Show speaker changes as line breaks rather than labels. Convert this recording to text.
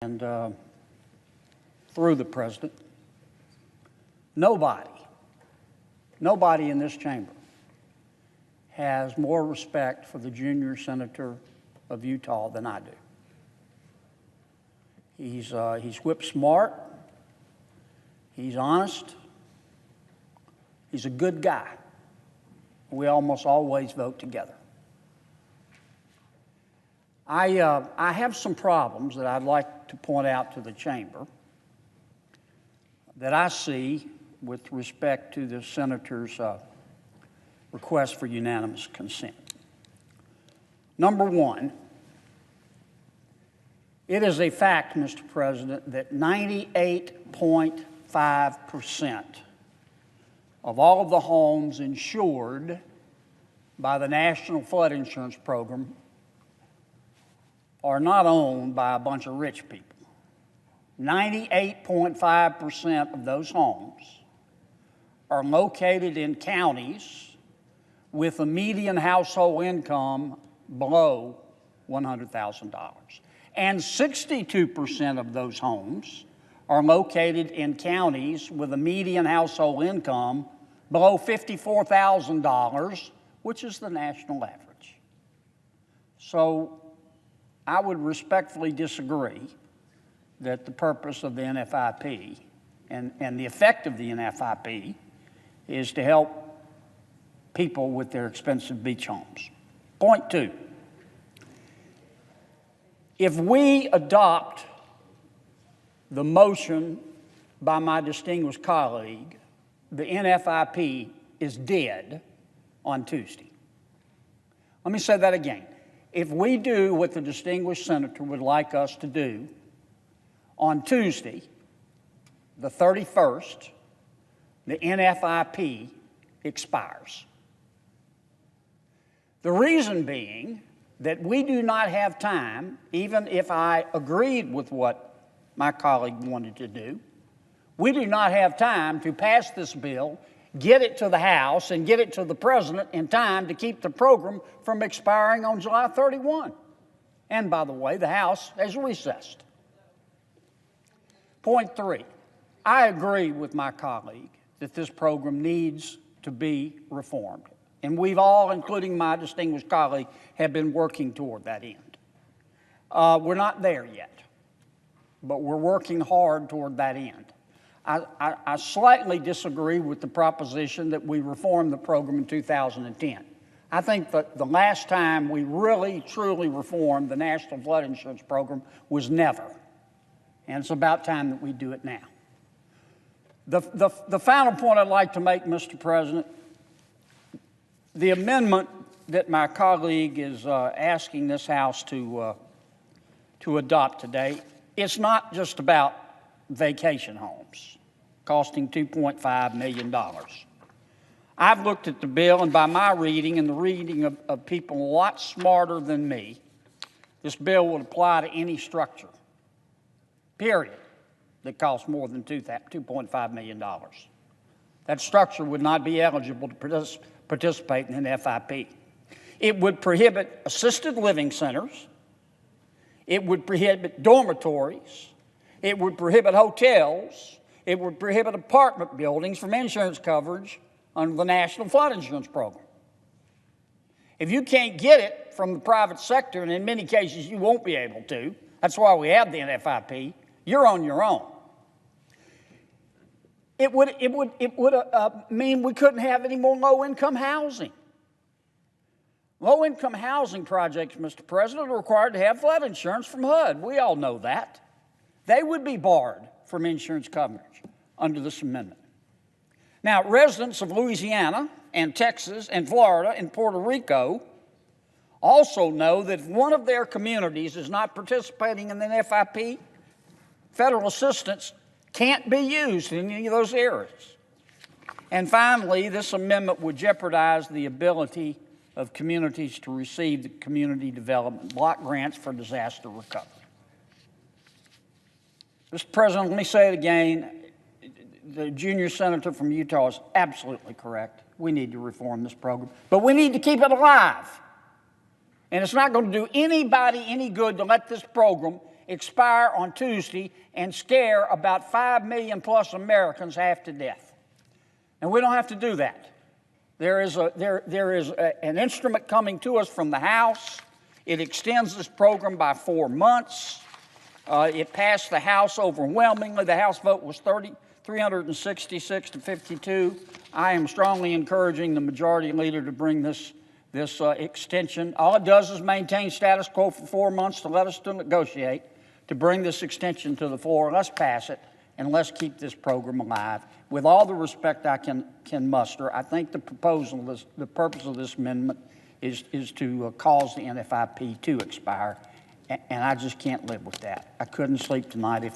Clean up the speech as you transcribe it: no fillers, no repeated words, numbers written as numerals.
And through the president, nobody in this chamber has more respect for the junior senator of Utah than I do. He's whip smart, he's honest, he's a good guy. We almost always vote together. I have some problems that I'd like to point out to the chamber that I see with respect to the senator's request for unanimous consent. Number one, it is a fact, Mr. President, that 98.5% of all of the homes insured by the National Flood Insurance Program are not owned by a bunch of rich people. 98.5% of those homes are located in counties with a median household income below $100,000. And 62% of those homes are located in counties with a median household income below $54,000, which is the national average. So I would respectfully disagree that the purpose of the NFIP and the effect of the NFIP is to help people with their expensive beach homes. Point two, if we adopt the motion by my distinguished colleague, the NFIP is dead on Tuesday. Let me say that again. If we do what the distinguished senator would like us to do, on Tuesday, the 31st, the NFIP expires. The reason being that we do not have time, even if I agreed with what my colleague wanted to do, we do not have time to pass this bill, get it to the House, and get it to the President in time to keep the program from expiring on July 31. And by the way, the House has recessed. Point three, I agree with my colleague that this program needs to be reformed. And we've all, including my distinguished colleague, have been working toward that end. We're not there yet, but we're working hard toward that end. I slightly disagree with the proposition that we reformed the program in 2010. I think that the last time we really, truly reformed the National Flood Insurance Program was never. And it's about time that we do it now. The final point I'd like to make, Mr. President, the amendment that my colleague is asking this House to adopt today, it's not just about vacation homes costing $2.5 million. I've looked at the bill, and by my reading and the reading of people a lot smarter than me, this bill would apply to any structure, period, that costs more than $2.5 million. That structure would not be eligible to participate in the NFIP. It would prohibit assisted living centers. It would prohibit dormitories. It would prohibit hotels. It would prohibit apartment buildings from insurance coverage under the National Flood Insurance Program. If you can't get it from the private sector, and in many cases you won't be able to, that's why we have the NFIP, you're on your own. It would mean we couldn't have any more low-income housing. Low-income housing projects, Mr. President, are required to have flood insurance from HUD. We all know that. They would be barred from insurance coverage under this amendment. Now, residents of Louisiana and Texas and Florida and Puerto Rico also know that if one of their communities is not participating in the NFIP, federal assistance can't be used in any of those areas. And finally, this amendment would jeopardize the ability of communities to receive the Community Development Block Grants for disaster recovery. Mr. President, let me say it again. The junior senator from Utah is absolutely correct. We need to reform this program, but we need to keep it alive. And it's not going to do anybody any good to let this program expire on Tuesday and scare about 5 million plus Americans half to death. And we don't have to do that. There is an instrument coming to us from the House. It extends this program by 4 months. It passed the House overwhelmingly. The House vote was 366 to 52. I am strongly encouraging the majority leader to bring this extension. All it does is maintain status quo for 4 months to let us to negotiate, to bring this extension to the floor. Let's pass it, and let's keep this program alive. With all the respect I can muster, I think the purpose of this amendment is to cause the NFIP to expire, and I just can't live with that. I couldn't sleep tonight if